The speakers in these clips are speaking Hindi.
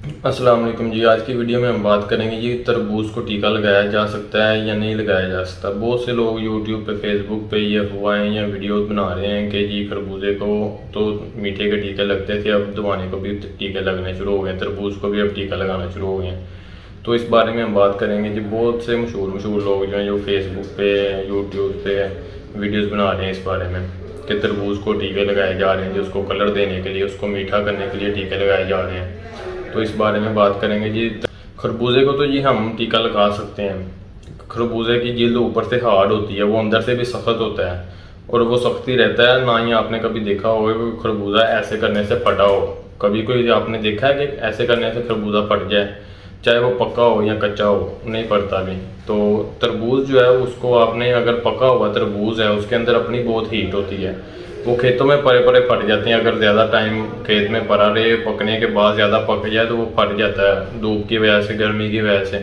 अस्सलाम वालेकुम जी। आज की वीडियो में हम बात करेंगे जी तरबूज को टीका लगाया जा सकता है या नहीं लगाया जा सकता। बहुत से लोग यूट्यूब पे फेसबुक पे ये अफवाहें या वीडियोस बना रहे हैं कि जी खरबूजे को तो मीठे के टीके लगते थे, अब दवाने को भी टीके लगने शुरू हो गए, तरबूज को भी अब टीका लगाना शुरू हो गए हैं। तो इस बारे में हम बात करेंगे जी। बहुत से मशहूर लोग जो हैं जो फेसबुक पे यूट्यूब पे वीडियोज़ बना रहे हैं इस बारे में कि तरबूज को टीके लगाए जा रहे हैं जी, उसको कलर देने के लिए, उसको मीठा करने के लिए टीके लगाए जा रहे हैं। तो इस बारे में बात करेंगे जी। खरबूजे को तो जी हम टीका लगा सकते हैं। खरबूजे की जिल्द ऊपर से हार्ड होती है, वो अंदर से भी सख्त होता है और वो सख्ती रहता है। ना ही आपने कभी देखा होगा कि खरबूजा ऐसे करने से फटा हो। कभी कोई आपने देखा है कि ऐसे करने से खरबूजा फट जाए, चाहे वो पका हो या कच्चा हो? नहीं पड़ता भी। तो तरबूज जो है उसको आपने, अगर पका हुआ तरबूज है उसके अंदर अपनी बहुत हीट होती है, वो खेतों में परे परे फट जाते हैं। अगर ज़्यादा टाइम खेत में पड़ा रहे, पकने के बाद ज़्यादा पक जाए तो वो फट जाता है धूप की वजह से, गर्मी की वजह से।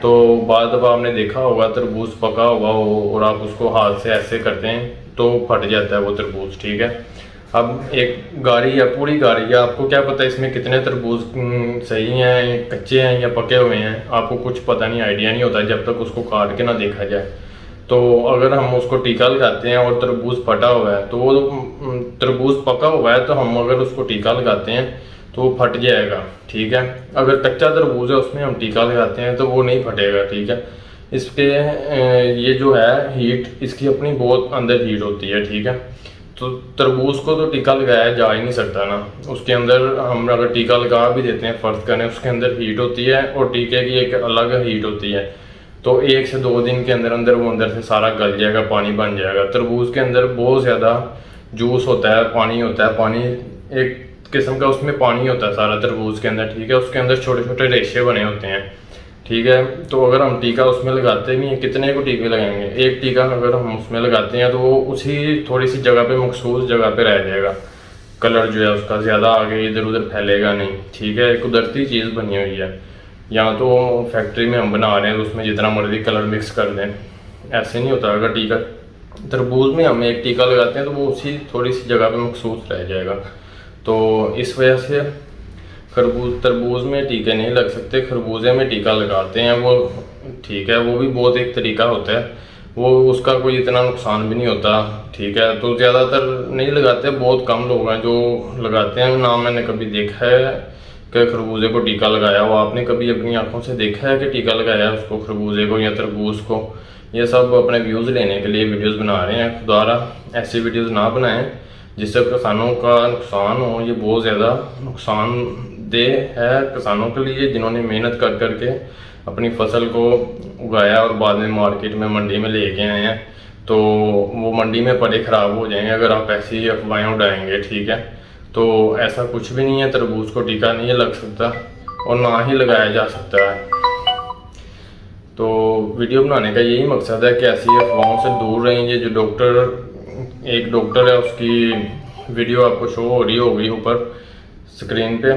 तो बाद दफ़ा आपने देखा होगा तरबूज पका हुआ हो और आप उसको हाथ से ऐसे करते हैं तो फट जाता है वो तरबूज, ठीक है। अब एक गाड़ी या पूरी गाड़ी है, आपको क्या पता इसमें कितने तरबूज सही हैं, कच्चे हैं या पके हुए हैं? आपको कुछ पता नहीं, आइडिया नहीं होता जब तक उसको काट के ना देखा जाए। तो अगर हम उसको टीका लगाते हैं और तरबूज फटा हुआ है तो वो तरबूज पका हुआ है तो हम अगर उसको टीका लगाते हैं तो वो फट जाएगा, ठीक है। अगर कच्चा तरबूज है उसमें हम टीका लगाते हैं तो वो नहीं फटेगा, ठीक है। इसके ये जो है हीट, इसकी अपनी बहुत अंदर हीट होती है, ठीक है। तो तरबूज को तो टीका लगाया जा ही नहीं सकता ना। उसके अंदर हम अगर टीका लगा भी देते हैं, फ़र्ज करें, उसके अंदर हीट होती है और टीके की एक अलग हीट होती है। तो 1 से 2 दिन के अंदर अंदर वो अंदर से सारा गल जाएगा, पानी बन जाएगा। तरबूज के अंदर बहुत ज़्यादा जूस होता है, पानी होता है, पानी एक किस्म का उसमें पानी होता है सारा तरबूज के अंदर, ठीक है। उसके अंदर छोटे छोटे रेशे बने होते हैं, ठीक है। तो अगर हम टीका उसमें लगाते भी हैं, कितने को टीके लगाएंगे? एक टीका अगर हम उसमें लगाते हैं तो वो उसी थोड़ी सी जगह पे, मखसूस जगह पे रह जाएगा। कलर जो है उसका ज़्यादा आगे इधर उधर फैलेगा नहीं, ठीक है। कुदरती चीज़ बनी हुई है। या तो फैक्ट्री में हम बना रहे हैं तो उसमें जितना मर्जी कलर मिक्स कर दें, ऐसे नहीं होता। अगर टीका तरबूज में हम एक टीका लगाते हैं तो वो उसी थोड़ी सी जगह पे मखसूस रह जाएगा। तो इस वजह से तरबूज में टीके नहीं लग सकते, खरबूजे में टीका लगाते हैं वो, ठीक है। वो भी बहुत एक तरीका होता है, वो उसका कोई इतना नुकसान भी नहीं होता, ठीक है। तो ज़्यादातर नहीं लगाते, बहुत कम लोग हैं जो लगाते हैं। ना मैंने कभी देखा है कि खरबूजे को टीका लगाया हो। आपने कभी अपनी आंखों से देखा है कि टीका लगाया है उसको, खरबूजे को या तरबूज को? ये सब अपने व्यूज़ लेने के लिए वीडियोस बना रहे हैं। खुदारा ऐसी वीडियोस ना बनाएं जिससे किसानों का नुकसान हो। ये बहुत ज़्यादा नुकसानदेह है किसानों के लिए, जिन्होंने मेहनत कर करके अपनी फसल को उगाया और बाद में मार्केट में, मंडी में लेके आए हैं। तो वो मंडी में पड़े ख़राब हो जाएंगे अगर आप ऐसी ही अफवाहें उड़ाएंगे, ठीक है। तो ऐसा कुछ भी नहीं है, तरबूज को टीका नहीं लग सकता और ना ही लगाया जा सकता है। तो वीडियो बनाने का यही मकसद है कि ऐसी अफवाहों से दूर रहेंगे। जो एक डॉक्टर है, उसकी वीडियो आपको शो हो रही होगी ऊपर स्क्रीन पे।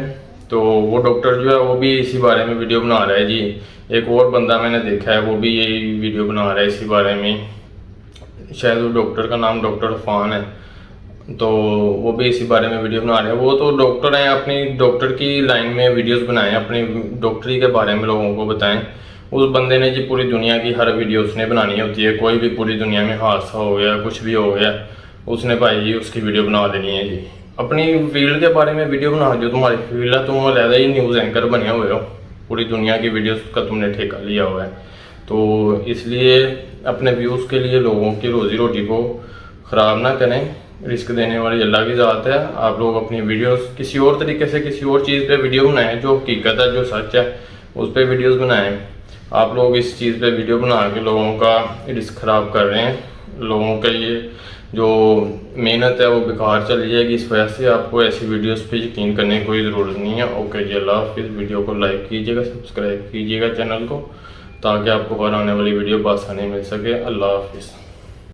तो वो डॉक्टर जो है वो भी इसी बारे में वीडियो बना रहा है जी। एक और बंदा मैंने देखा है वो भी यही वीडियो बना रहा है इसी बारे में, शायद वो डॉक्टर का नाम डॉक्टर अफान है। तो वो भी इसी बारे में वीडियो बना रहे हैं। वो तो डॉक्टर हैं, अपनी डॉक्टर की लाइन में वीडियोस बनाएं, अपनी डॉक्टरी के बारे में लोगों को बताएं। उस बंदे ने जी पूरी दुनिया की हर वीडियो उसने बनानी होती है। कोई भी पूरी दुनिया में हादसा हो गया, कुछ भी हो गया, उसने भाई जी उसकी वीडियो बना देनी है जी। अपनी फील्ड के बारे में वीडियो बना, जो तुम्हारी फील्ड है, तुम अलहदा ही न्यूज़ एंकर बने हुए हो, पूरी दुनिया की वीडियोस का तुमने ठेका लिया हुआ है। तो इसलिए अपने व्यूज़ के लिए लोगों की रोज़ी रोटी को ख़राब ना करें। रिस्क देने वाली अल्लाह की ज़ात है। आप लोग अपनी वीडियोस किसी और तरीके से, किसी और चीज़ पे वीडियो बनाएं, जो हकीकत है, जो सच है, उस पर वीडियोस बनाएं। आप लोग इस चीज़ पे वीडियो बना के लोगों का रिस्क ख़राब कर रहे हैं। लोगों का ये जो मेहनत है वो बेकार चली जाएगी। इस वजह से आपको ऐसी वीडियोस पे यकीन करने की कोई ज़रूरत नहीं है। ओके जी, अल्लाह हाफिज़। वीडियो को लाइक कीजिएगा, सब्सक्राइब कीजिएगा चैनल को, ताकि आपको हर आने वाली वीडियो बआसानी मिल सके। अल्लाह हाफिज़।